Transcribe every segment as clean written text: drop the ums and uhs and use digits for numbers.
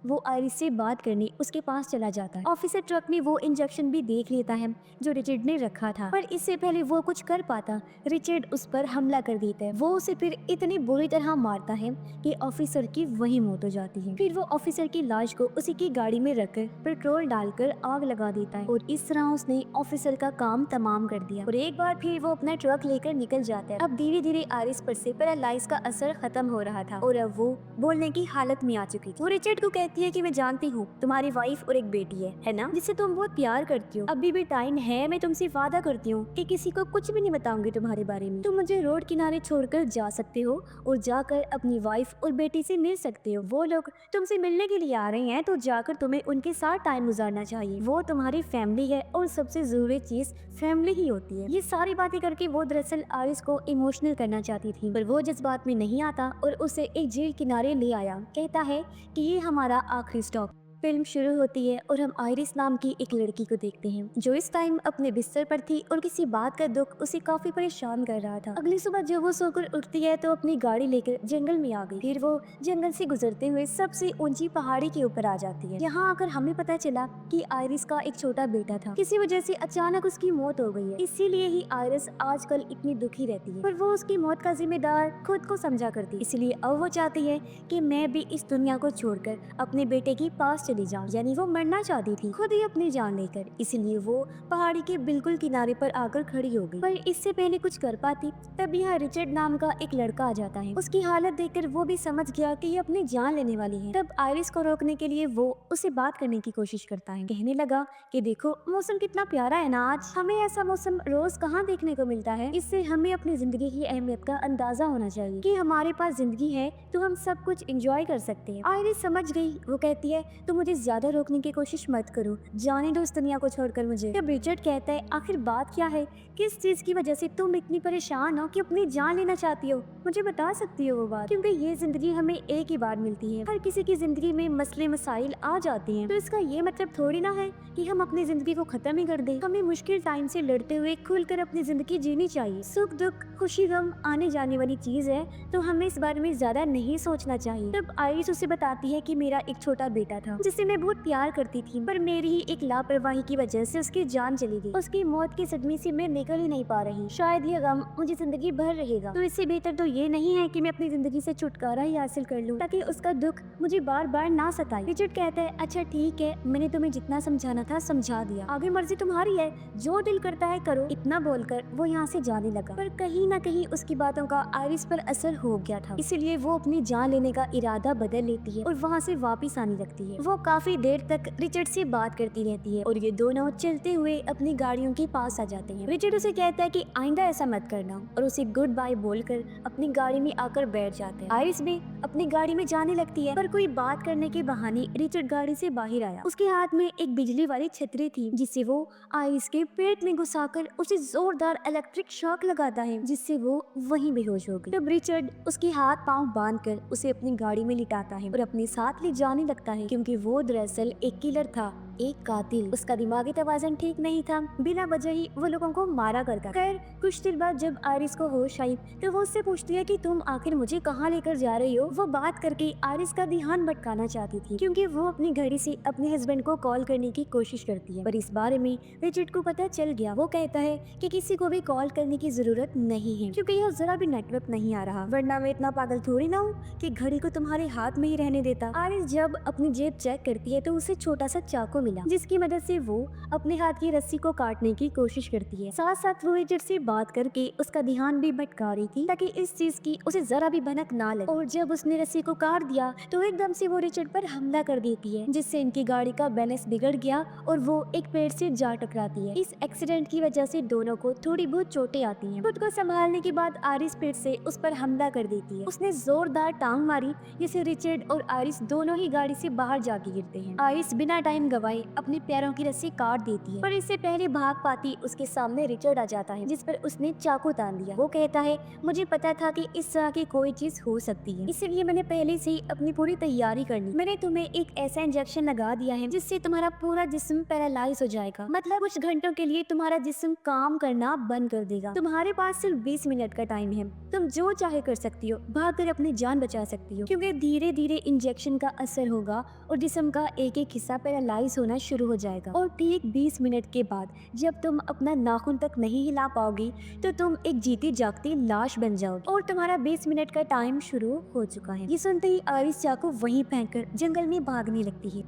वो आयरिस से बात करने उसके पास चला जाता है। ऑफिसर ट्रक में वो इंजेक्शन भी देख लेता है जो रिचर्ड ने रखा था, पर इससे पहले वो कुछ कर पाता रिचर्ड उस पर हमला कर देता है। वो उसे फिर इतनी बुरी तरह मारता है कि ऑफिसर की वही मौत हो जाती है। फिर वो ऑफिसर की लाश को उसी की गाड़ी में रखकर पेट्रोल डालकर आग लगा देता है और इस तरह उसने ऑफिसर का काम तमाम कर दिया और एक बार फिर वो अपना ट्रक लेकर निकल जाता है। अब धीरे धीरे आयरिस पर से पैरालाइज का असर खत्म हो रहा था और अब वो बोलने की हालत में आ चुकी थी। वो रिचर्ड को कहती है कि मैं जानती हूँ तुम्हारी वाइफ और एक बेटी है ना, जिससे तुम बहुत प्यार करती हो। अभी भी टाइम है, मैं तुमसे वादा करती हूँ कि किसी को कुछ भी नहीं बताऊंगी तुम्हारे बारे में। तुम मुझे रोड किनारे छोड़कर जा सकते हो और जाकर अपनी वाइफ और बेटी से मिल सकते हो। वो लोग तुमसे मिलने के लिए आ रहे हैं तो जाकर तुम्हें उनके साथ टाइम गुजारना चाहिए। वो तुम्हारी फैमिली है और सबसे जरूरी चीज फैमिली ही होती है। ये सारी बातें करके वो दरअसल आयरिस को इमोशनल करना चाहती थी, पर वो जज्बात में नहीं आता और उसे एक जेल किनारे ले आया। कहता है कि ये हमारा आखिरी स्टॉप। फिल्म शुरू होती है और हम आयरिस नाम की एक लड़की को देखते हैं जो इस टाइम अपने बिस्तर पर थी और किसी बात का दुख उसे काफी परेशान कर रहा था। अगली सुबह जब वो सोकर उठती है तो अपनी गाड़ी लेकर जंगल में आ गई। फिर वो जंगल से गुजरते हुए सबसे ऊंची पहाड़ी के ऊपर आ जाती है। यहाँ आकर हमें पता चला कि आयरिस का एक छोटा बेटा था, किसी वजह से अचानक उसकी मौत हो गई है। इसीलिए ही आयरिस आजकल इतनी दुखी रहती है, पर वो उसकी मौत का जिम्मेदार खुद को समझा करती है। इसलिए अब वो चाहती है कि मैं भी इस दुनिया को छोड़कर अपने बेटे के पास चली जाऊं। यानी वो मरना चाहती थी खुद ही अपनी जान लेकर। इसलिए वो पहाड़ी के बिल्कुल किनारे पर आकर खड़ी हो गई, पर इससे पहले कुछ कर पाती तब यहाँ रिचर्ड नाम का एक लड़का आ जाता है। उसकी हालत देखकर वो भी समझ गया कि ये अपनी जान लेने वाली है। तब आयरिस को रोकने के लिए वो उसे बात करने की कोशिश करता है। कहने लगा कि देखो मौसम कितना प्यारा है ना आज, हमें ऐसा मौसम रोज कहाँ देखने को मिलता है। इससे हमें अपनी जिंदगी की अहमियत का अंदाजा होना चाहिए कि हमारे पास जिंदगी है तो हम सब कुछ एंजॉय कर सकते हैं। आयरिस समझ गई। वो कहती है तो मुझे ज्यादा रोकने की कोशिश मत करो, जाने दो इस दुनिया को छोड़कर मुझे। तब रिचर्ड कहता है आखिर बात क्या है, किस चीज की वजह से तुम इतनी परेशान हो कि अपनी जान लेना चाहती हो, मुझे बता सकती हो वो बात। क्योंकि ये जिंदगी हमें एक ही बार मिलती है, हर किसी की जिंदगी में मसले मसाइल आ जाते हैं, तो इसका ये मतलब थोड़ी ना है कि हम अपनी जिंदगी को खत्म ही कर दें। हमें मुश्किल टाइम से लड़ते हुए खुलकर अपनी जिंदगी जीनी चाहिए। सुख दुख खुशी गम आने जाने वाली चीज है, तो हमें इस बारे में ज्यादा नहीं सोचना चाहिए। तब आयरिस उसे बताती है कि मेरा एक छोटा बेटा था जिसे मैं बहुत प्यार करती थी, पर मेरी ही एक लापरवाही की वजह से उसकी जान चली गई। उसकी मौत के सदमे से मैं निकल ही नहीं पा रही। शायद ये गम मुझे जिंदगी भर रहेगा, तो इससे बेहतर तो ये नहीं है कि मैं अपनी जिंदगी से छुटकारा ही हासिल कर लूं ताकि उसका दुख मुझे बार बार ना सताए। रिचर्ड कहता है अच्छा ठीक है, मैंने तुम्हें जितना समझाना था समझा दिया, आगे मर्जी तुम्हारी है, जो दिल करता है करो। इतना बोलकर वो यहाँ से जाने लगा, पर कहीं ना कहीं उसकी बातों का आयरिस पर असर हो गया था। इसलिए वो अपनी जान लेने का इरादा बदल लेती है और वहाँ से वापिस आने लगती है। वो काफी देर तक रिचर्ड से बात करती रहती है और ये दोनों चलते हुए अपनी गाड़ियों के पास आ जाते हैं। रिचर्ड उसे कहता है कि आइंदा ऐसा मत करना और उसे गुड बाय बोलकर अपनी गाड़ी में आकर बैठ जाता है। आयरिस भी अपनी गाड़ी में जाने लगती है, पर कोई बात करने के बहाने रिचर्ड गाड़ी से बाहर आया। उसके हाथ में एक बिजली वाली छतरी थी जिससे वो आयरिस के पेट में घुसाकर उसे जोरदार इलेक्ट्रिक शॉक लगाता है, जिससे वो वहीं बेहोश हो गई। तब रिचर्ड उसके हाथ पांव बांधकर उसे अपनी गाड़ी में लिटाता है और अपने साथ ले जाने लगता है, क्योंकि वो दरअसल एक किलर था, एक कातिल। उसका दिमागी तवाज़ुन ठीक नहीं था, बिना वजह ही वो लोगों को मारा करता। खैर कुछ देर बाद जब आयरिस को होश आई तो वो उससे पूछती है कि तुम आखिर मुझे कहाँ लेकर जा रही हो। वो बात करके आयरिस का ध्यान भटकाना चाहती थी, क्योंकि वो अपनी घड़ी से अपने हस्बैंड को कॉल करने की कोशिश करती है, पर इस बारे में रिचर्ड को पता चल गया। वो कहता है कि किसी को भी कॉल करने की जरूरत नहीं है, क्योंकि यहाँ जरा भी नेटवर्क नहीं आ रहा, वरना मैं इतना पागल थोड़ी ना हूँ कि घड़ी को तुम्हारे हाथ में ही रहने देता। आयरिस जब अपनी जेब चेक करती है तो उसे छोटा सा चाकू मिला, जिसकी मदद से वो अपने हाथ की रस्सी को काटने की कोशिश करती है। साथ साथ वो रिचर्ड से बात करके उसका ध्यान भी भटका रही थी ताकि इस चीज की उसे जरा भी भनक ना लगे। और जब उसने रस्सी को काट दिया तो एकदम से वो रिचर्ड पर हमला कर देती है, जिससे इनकी गाड़ी का बैलेंस बिगड़ गया और वो एक पेड़ से जा टकराती है। इस एक्सीडेंट की वजह से दोनों को थोड़ी बहुत चोटें आती हैं। खुद को संभालने के बाद आयरिस पेड़ से उस पर हमला कर देती है। उसने जोरदार टांग मारी, जिससे रिचर्ड और आयरिस दोनों ही गाड़ी से बाहर जाके गिरते हैं। आयरिस बिना टाइम गवाए दबाए अपने पैरों की रस्सी काट देती है, पर इससे पहले भाग पाती उसके सामने रिचर्ड आ जाता है, जिस पर उसने चाकू तान दिया। वो कहता है, मुझे पता था कि इस तरह की कोई चीज हो सकती है, इसलिए मैंने पहले से ही अपनी पूरी तैयारी कर ली। मैंने तुम्हें एक ऐसा इंजेक्शन लगा दिया है जिससे तुम्हारा पूरा जिस्म पैरालाइज हो जाएगा, मतलब कुछ घंटों के लिए तुम्हारा जिस्म काम करना बंद कर देगा। तुम्हारे पास सिर्फ 20 मिनट का टाइम है, तुम जो चाहे कर सकती हो, भागकर अपनी जान बचा सकती हो, क्योंकि धीरे धीरे इंजेक्शन का असर होगा और जिस्म का एक एक हिस्सा पैरालाइज होना शुरू हो जाएगा। और ठीक 20 मिनट के बाद जब तुम अपना नाखून तक नहीं हिला पाओगी तो तुम एक जीती जागती लाश बन जाओगी और तुम्हारा 20 मिनट का टाइम शुरू हो चुका है। ये सुनते ही आइरिस चाकू वहीं फेंककर जंगल में भागने लगती है।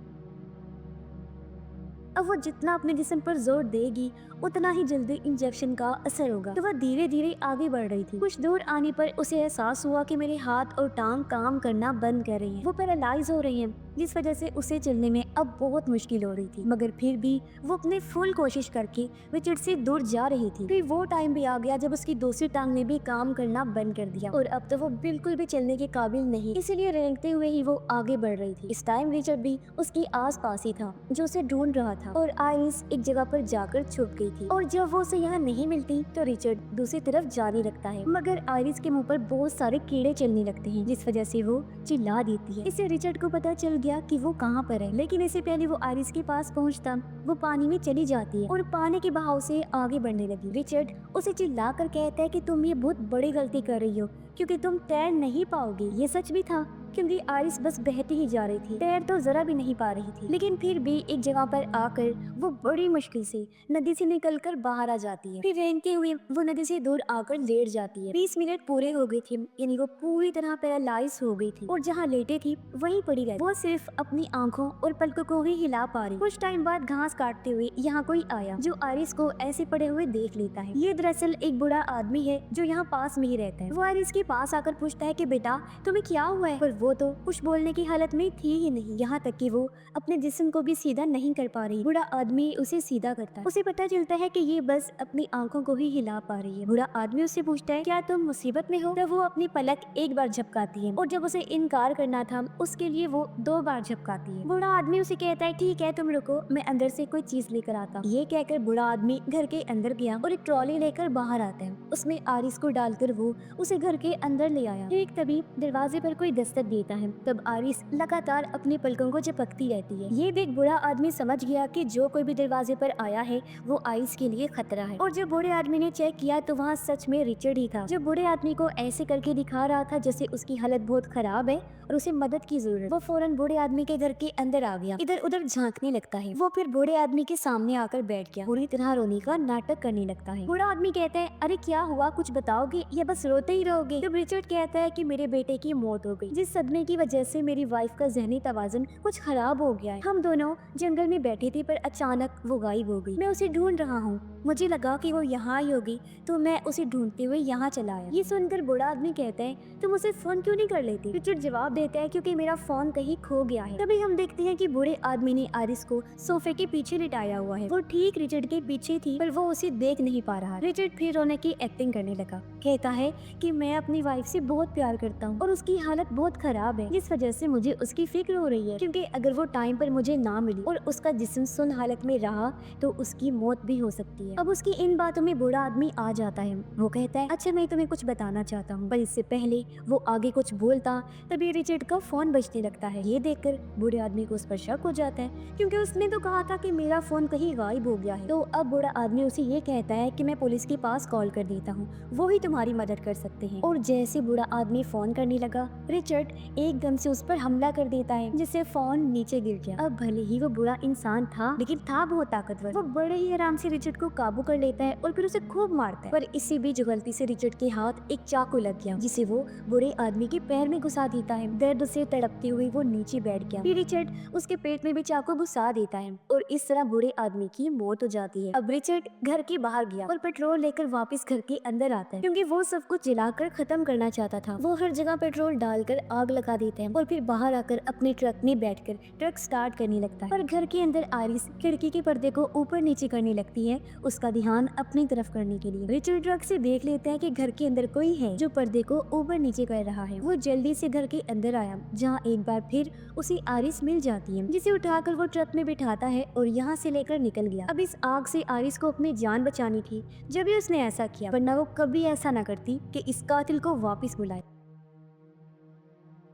अब वो जितना अपने जिस्म पर जोर देगी उतना ही जल्दी इंजेक्शन का असर होगा। तो वह धीरे धीरे आगे बढ़ रही थी। कुछ दूर आने पर उसे एहसास हुआ कि मेरे हाथ और टांग काम करना बंद कर रही हैं। वो पैरालाइज हो रही हैं, जिस वजह से उसे चलने में अब बहुत मुश्किल हो रही थी। मगर फिर भी वो अपने फुल कोशिश करके रिचर्ड से दूर जा रही थी। फिर वो टाइम भी आ गया जब उसकी दूसरी टांग ने भी काम करना बंद कर दिया और अब तो वो बिल्कुल भी चलने के काबिल नहीं, इसीलिए रेंगते हुए ही वो आगे बढ़ रही थी। इस टाइम रिचर्ड भी उसके आस पास ही था जो उसे ढूंढ रहा था और आइरिस एक जगह पर जाकर छुप गई थी। और जब वो उसे यहाँ नहीं मिलती तो रिचर्ड दूसरी तरफ जाने लगता है, मगर आइरिस के मुंह पर बहुत सारे कीड़े चलने लगते हैं, जिस वजह से वो चिल्ला देती है। इससे रिचर्ड को पता चल गया कि वो कहाँ पर है, लेकिन इससे पहले वो आइरिस के पास पहुँचता वो पानी में चली जाती है और पानी के बहाव से आगे बढ़ने लगी। रिचर्ड उसे चिल्ला कर कहता है कि तुम ये बहुत बड़ी गलती कर रही हो क्योंकि तुम तैर नहीं पाओगी। ये सच भी था क्योंकि आइरिस बस बहती ही जा रही थी, तैर तो जरा भी नहीं पा रही थी। लेकिन फिर भी एक जगह पर आकर वो बड़ी मुश्किल से नदी से निकलकर बाहर आ जाती है। फिर रेंगते हुए वो नदी से दूर आकर लेट जाती है। 20 मिनट पूरे हो गए थे, यानी वो पूरी तरह पैरालाइज हो गई थी और जहाँ लेटे थी वहीं पड़ी रही। वो सिर्फ अपनी आंखों और पलकों को ही हिला पा रही। कुछ टाइम बाद घास काटते हुए यहाँ कोई आया जो आइरिस को ऐसे पड़े हुए देख लेता है। ये दरअसल एक बूढ़ा आदमी है जो यहाँ पास में ही रहता है। वो आइरिस के पास आकर पूछता है कि बेटा तुम्हें क्या हुआ है, पर वो तो कुछ बोलने की हालत में थी ही नहीं, यहाँ तक कि वो अपने जिस्म को भी सीधा नहीं कर पा रही। बूढ़ा आदमी उसे सीधा करता है। उसे पता चलता है कि ये बस अपनी आंखों को ही हिला पा रही है। बूढ़ा आदमी उससे पूछता है क्या तुम मुसीबत में हो? तब वो अपनी पलक एक बार झपकाती है और जब उसे इनकार करना था उसके लिए वो 2 बार झपकाती है। बूढ़ा आदमी उसे कहता है ठीक है तुम रुको, मैं अंदर से कोई चीज लेकर आता हूँ। ये कहकर बूढ़ा आदमी घर के अंदर गया और एक ट्रॉली लेकर बाहर आता है। उसमें आइरिस को डालकर वो उसे घर के अंदर ले आया। ठीक तभी दरवाजे पर कोई दस्तक देता है। तब आइरिस लगातार अपनी पलकों को झपकती रहती है। ये देख बूढ़ा आदमी समझ गया कि जो कोई भी दरवाजे पर आया है वो आइरिस के लिए खतरा है। और जब बूढ़े आदमी ने चेक किया तो वहाँ सच में रिचर्ड ही था, जो बूढ़े आदमी को ऐसे करके दिखा रहा था जैसे उसकी हालत बहुत खराब है और उसे मदद की जरूरत। वो फौरन बूढ़े आदमी के घर के अंदर आ गया, इधर उधर झांकने लगता है। वो फिर बूढ़े आदमी के सामने आकर बैठ गया, पूरी तरह रोने का नाटक करने लगता है। बूढ़ा आदमी कहता है अरे क्या हुआ, कुछ बताओगे या बस रोते ही रहोगे? तब रिचर्ड कहता है कि मेरे बेटे की मौत हो गई, जिस सदमे की वजह से मेरी वाइफ का जहनी तवाज़ुन कुछ खराब हो गया है। हम दोनों जंगल में बैठे थे पर अचानक वो गायब हो गई। मैं उसे ढूंढ रहा हूँ, मुझे लगा कि वो यहाँ आई होगी तो मैं उसे ढूंढते हुए यहाँ चला आया। ये सुनकर बूढ़ा आदमी कहता है तुम उसे फोन क्यों नहीं कर लेती? रिचर्ड जवाब देता है क्योंकि मेरा फोन कहीं खो गया है। तभी हम देखते हैं कि बूढ़े आदमी ने आइरिस को सोफे के पीछे लिटाया हुआ है। वो ठीक रिचर्ड के पीछे थी पर वो उसे देख नहीं पा रहा। रिचर्ड फिर रोने की एक्टिंग करने लगा, कहता है कि मैं अपनी वाइफ से बहुत प्यार करता हूँ और उसकी हालत बहुत खराब है, जिस वजह से मुझे उसकी फिक्र हो रही है क्योंकि अगर वो टाइम पर मुझे ना मिली और उसका जिस्म सुन हालत में रहा तो उसकी मौत भी हो सकती है। अब उसकी इन बातों में बूढ़ा आदमी आ जाता है। वो कहता है अच्छा मैं तुम्हें कुछ बताना चाहता हूँ, पर इससे पहले वो आगे कुछ बोलता तभी रिचर्ड का फोन बजने लगता है। ये देखकर बूढ़े आदमी को उस पर शक हो जाता है क्योंकि उसने तो कहा था कि मेरा फोन कहीं गायब हो गया है। तो अब बूढ़ा आदमी उसे ये कहता है कि मैं पुलिस के पास कॉल कर देता हूँ, वो ही तुम्हारी मदद कर सकते हैं। और जैसे बूढ़ा आदमी फोन करने लगा रिचर्ड एकदम से उस पर हमला कर देता है जिससे फोन नीचे गिर गया। अब भले ही वो बुरा इंसान था लेकिन था बहुत ताकतवर। वो बड़े ही आराम से रिचर्ड को काबू कर लेता है और फिर उसे खूब मारता है। पर इसी बीच गलती से रिचर्ड के हाथ एक चाकू लग गया जिसे वो बूढ़े आदमी के पैर में घुसा देता है। दर्द से तड़पते हुए वो नीचे बैठ गया। फिर रिचर्ड उसके पेट में भी चाकू घुसा देता है और इस तरह बूढ़े आदमी की मौत हो जाती है। अब रिचर्ड घर के बाहर गया और पेट्रोल लेकर वापस घर के अंदर आता है क्योंकि वो सब कुछ जलाकर खत्म करना चाहता था। वो हर जगह पेट्रोल डालकर आग आग लगा देता है और फिर बाहर आकर अपने ट्रक में बैठकर ट्रक स्टार्ट करने लगता है। पर घर के अंदर आरिस खिड़की के पर्दे को ऊपर नीचे करने लगती है, उसका ध्यान अपनी तरफ करने के लिए। रिचर्ड ट्रक से देख लेता है कि घर के अंदर कोई है जो पर्दे को ऊपर नीचे कर रहा है। वो जल्दी से घर के अंदर आया, जहाँ एक बार फिर उसे आरिस मिल जाती है, जिसे उठाकर वो ट्रक में बिठाता है और यहाँ से लेकर निकल गया। अब इस आग से आरिस को अपनी जान बचानी थी, जब भी उसने ऐसा किया, वरना वो कभी ऐसा ना करती कि इस कातिल को वापस बुलाए।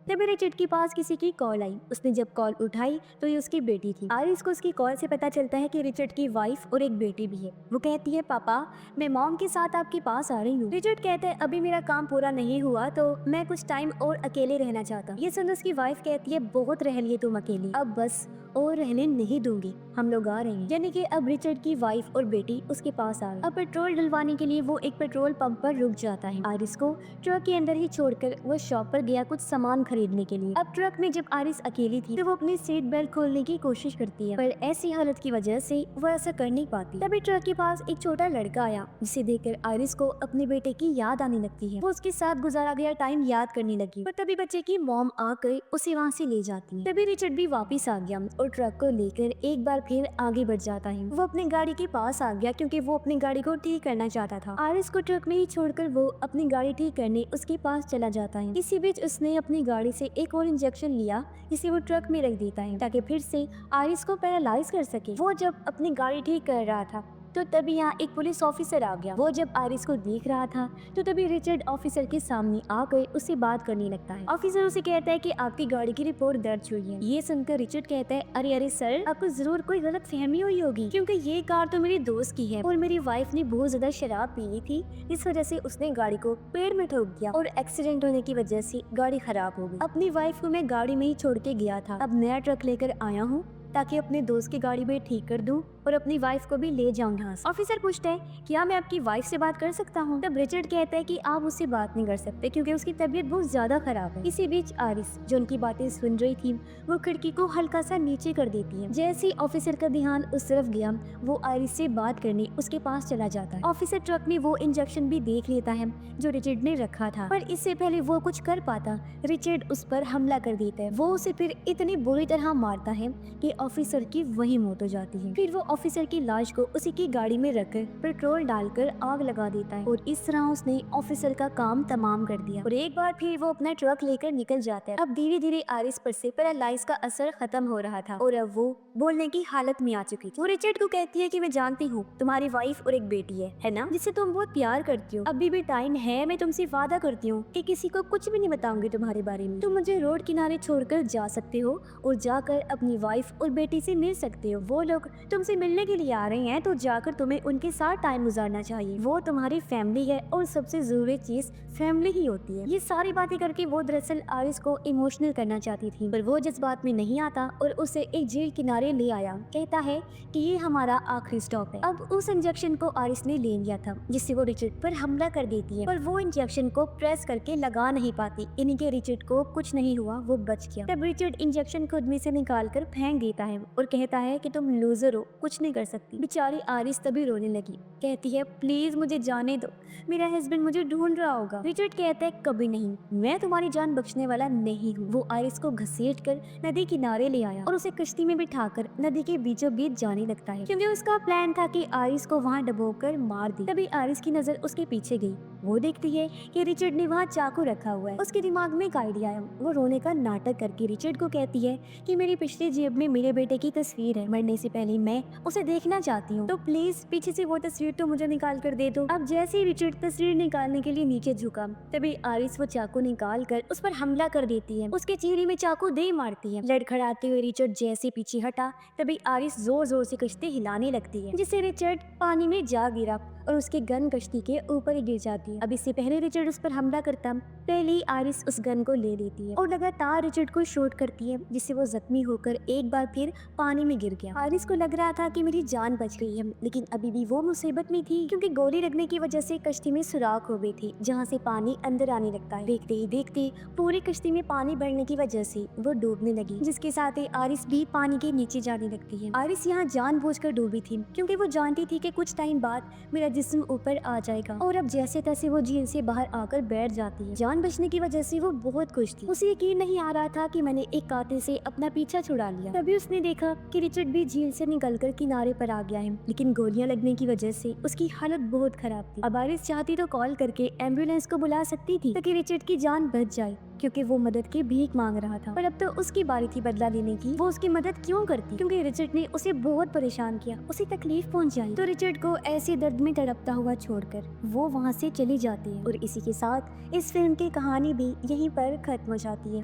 तभी रिचर्ड के पास किसी की कॉल आई। उसने जब कॉल उठाई तो ये उसकी बेटी थी। आरिस को उसकी कॉल से पता चलता है कि रिचर्ड की वाइफ और एक बेटी भी है। वो कहती है, पापा मैं मॉम के साथ आपके पास आ रही हूँ। रिचर्ड कहता है, अभी मेरा काम पूरा नहीं हुआ तो मैं कुछ टाइम और अकेले रहना चाहता हूँ। ये सुन उसकी वाइफ कहती है, बहुत रह लिए तुम अकेली, अब बस और रहने नहीं दूंगी, हम लोग आ रहे हैं। यानी कि अब रिचर्ड की वाइफ और बेटी उसके पास आ गई। अब पेट्रोल डलवाने के लिए वो एक पेट्रोल पंप पर रुक जाता है। आरिस को ट्रक के अंदर ही छोड़कर वो शॉप पर गया कुछ सामान खरीदने के लिए। अब ट्रक में जब आरिस अकेली थी तो वो अपनी सीट बेल्ट खोलने की कोशिश करती है, पर ऐसी हालत की वजह से वो ऐसा कर नहीं पाती। तभी ट्रक के पास एक छोटा लड़का आया, जिसे देखकर आरिस को अपने बेटे की याद आने लगती है। वो उसके साथ गुजारा गया टाइम याद करने लगी, पर तभी बच्चे की मॉम आकर उसे वहाँ से ले जाती है। तभी रिचर्ड भी वापिस आ गया और ट्रक को लेकर एक बार फिर आगे बढ़ जाता है। वो अपनी गाड़ी के पास आ गया क्योंकि वो अपनी गाड़ी को ठीक करना चाहता था। आरिस को ट्रक में ही छोड़कर वो अपनी गाड़ी ठीक करने उसके पास चला जाता है। इसी बीच उसने अपनी गाड़ी से एक और इंजेक्शन लिया, जिसे वो ट्रक में रख देता है ताकि फिर से आरिस को पैरालाइज कर सके। वो जब अपनी गाड़ी ठीक कर रहा था तो तभी यहाँ एक पुलिस ऑफिसर आ गया। वो जब आरिस को देख रहा था तो तभी रिचर्ड ऑफिसर के सामने आकर उससे बात करने लगता है। ऑफिसर उसे कहता है कि आपकी गाड़ी की रिपोर्ट दर्ज हुई है। ये सुनकर रिचर्ड कहता है, अरे अरे सर, आपको जरूर कोई गलत फहमी हुई होगी, क्योंकि ये कार तो मेरी दोस्त की है और मेरी वाइफ ने बहुत ज्यादा शराब पी ली थी, इस वजह से उसने गाड़ी को पेड़ में ठोक दिया और एक्सीडेंट होने की वजह से गाड़ी खराब हो गई। अपनी वाइफ को मैं गाड़ी में ही छोड़ के गया था, अब नया ट्रक लेकर आया हूँ ताकि अपने दोस्त की गाड़ी में ठीक कर दूं और अपनी वाइफ को भी ले जाऊं यहाँ से। ऑफिसर पूछता है, क्या मैं आपकी वाइफ से बात कर सकता हूँ? तब रिचर्ड कहता है कि आप उससे बात नहीं कर सकते क्योंकि उसकी तबीयत बहुत ज्यादा खराब है। इसी बीच आरिस, जो उनकी बातें सुन रही थी, वो खिड़की को हल्का सा नीचे कर देती है। जैसे ही ऑफिसर का ध्यान उस तरफ गया, वो आरिस से बात करने उसके पास चला जाता है। ऑफिसर ट्रक में वो इंजेक्शन भी देख लेता है जो रिचर्ड ने रखा था, पर इससे पहले वो कुछ कर पाता, रिचर्ड उस पर हमला कर देता है। वो उसे फिर इतनी बुरी तरह मारता है कि ऑफिसर की वही मौत हो जाती है। फिर वो ऑफिसर की लाश को उसी की गाड़ी में रखकर पेट्रोल डालकर आग लगा देता है और इस तरह उसने ऑफिसर का काम तमाम कर दिया और एक बार फिर वो अपना ट्रक लेकर निकल जाता है। अब धीरे धीरे आरिस पर से पैरालाइज का असर खत्म हो रहा था और अब वो बोलने की हालत में आ चुकी थी। वो रिचर्ड को कहती है कि मैं जानती हूँ तुम्हारी वाइफ और एक बेटी है ना, जिससे तुम बहुत प्यार करती हो। अभी भी टाइम है, मैं तुमसे वादा करती हूँ कि किसी को कुछ भी नहीं बताऊंगी तुम्हारे बारे में। तुम मुझे रोड किनारे छोड़कर जा सकते हो और जाकर अपनी वाइफ और बेटी से मिल सकते हो। वो लोग तुमसे मिलने के लिए आ रहे हैं तो जाकर तुम्हें उनके साथ टाइम गुजारना चाहिए। वो तुम्हारी फैमिली है और सबसे जरूरी चीज फैमिली ही होती है। ये सारी बातें करके वो दरअसल आरिस को इमोशनल करना चाहती थी, पर वो जज्बात में नहीं आता और उसे एक जेल किनारे ले आया। कहता है कि ये हमारा आखिरी स्टॉप है। अब उस इंजेक्शन को आरिस ने ले लिया था, जिससे वो रिचर्ड पर हमला कर देती है, पर वो इंजेक्शन को प्रेस करके लगा नहीं पाती। इन्हीं के रिचर्ड को कुछ नहीं हुआ, वो बच गया। तब रिचर्ड इंजेक्शन खुद में से निकाल कर फेंक देता है और कहता है कि तुम लूजर हो, कुछ नहीं कर सकती। बेचारी आरिस तभी रोने लगी, कहती है प्लीज मुझे जाने दो, मेरा हस्बैंड मुझे ढूंढ रहा होगा। रिचर्ड कहता है कभी नहीं, मैं तुम्हारी जान बख्शने वाला नहीं हूँ। वो आरिस को घसीट कर नदी किनारे ले आया और उसे कश्ती में बिठाकर नदी के बीचों बीच जाने लगता है, क्योंकि उसका प्लान था कि आरिस को वहाँ डुबोकर मार दे। तभी आरिस की नजर उसके पीछे गई। वो देखती है कि रिचर्ड ने वहाँ चाकू रखा हुआ है। उसके दिमाग में एक आइडिया आया। वो रोने का नाटक करके रिचर्ड को कहती है कि मेरी पिछली जेब में मेरे बेटे की तस्वीर है, मरने से पहले मैं उसे देखना चाहती हूँ, तो प्लीज पीछे से वो तस्वीर तो मुझे निकाल कर दे दो। अब जैसे ही रिचर्ड तस्वीर निकालने के लिए नीचे झुका, तभी आरिस वो चाकू निकाल कर उस पर हमला कर देती है। उसके चेहरे में चाकू दे मारती है। लड़खड़ाते हुए रिचर्ड जैसे पीछे हटा, तभी आरिस जोर जोर से कश्ती हिलाने लगती है, जिससे रिचर्ड पानी में जा गिरा और उसकी गन कश्ती के ऊपर ही गिर जाती है। अब इससे पहले रिचर्ड उस पर हमला करता, पहले ही आरिस उस गन को ले लेती है और लगातार रिचर्ड को शूट करती है, जिससे वो जख्मी होकर एक बार फिर पानी में गिर गया। आरिस को लग रहा था कि मेरी जान बच गई है, लेकिन अभी भी वो मुसीबत में थी, क्योंकि गोली लगने की वजह से कश्ती में सुराख हो गई थी, जहाँ से पानी अंदर आने लगता है। देखते ही देखते पूरी कश्ती में पानी बढ़ने की वजह से वो डूबने लगी, जिसके साथ ही आरिस भी पानी के नीचे जाने लगती है। आरिस यहाँ जानबूझकर डूबी थी, क्योंकि वो जानती थी कि कुछ टाइम बाद मेरा जिस्म ऊपर आ जाएगा। और अब जैसे तैसे वो झील से बाहर आकर बैठ जाती है। जान बचने की वजह से वो बहुत खुश थी। उसे यकीन नहीं आ रहा था कि मैंने एक कातिल से अपना पीछा छुड़ा लिया। तभी उसने देखा कि रिचर्ड भी झील से निकलकर किनारे पर आ गया है, लेकिन गोलियां लगने की वजह से उसकी हालत बहुत खराब थी। अब आरिस चाहती तो कॉल करके एम्बुलेंस को बुला सकती थी ताकि रिचर्ड की जान बच जाए, क्योंकि वो मदद की भीख मांग रहा था। पर अब तो उसकी बारी थी बदला लेने की। वो उसकी मदद क्यों करती? क्योंकि रिचर्ड ने उसे बहुत परेशान किया, उसे तकलीफ पहुंचाई। तो रिचर्ड को ऐसे दर्द में तड़पता हुआ छोड़कर वो वहाँ से चली जाती है। और इसी के साथ इस फिल्म की कहानी भी यहीं पर खत्म हो जाती है।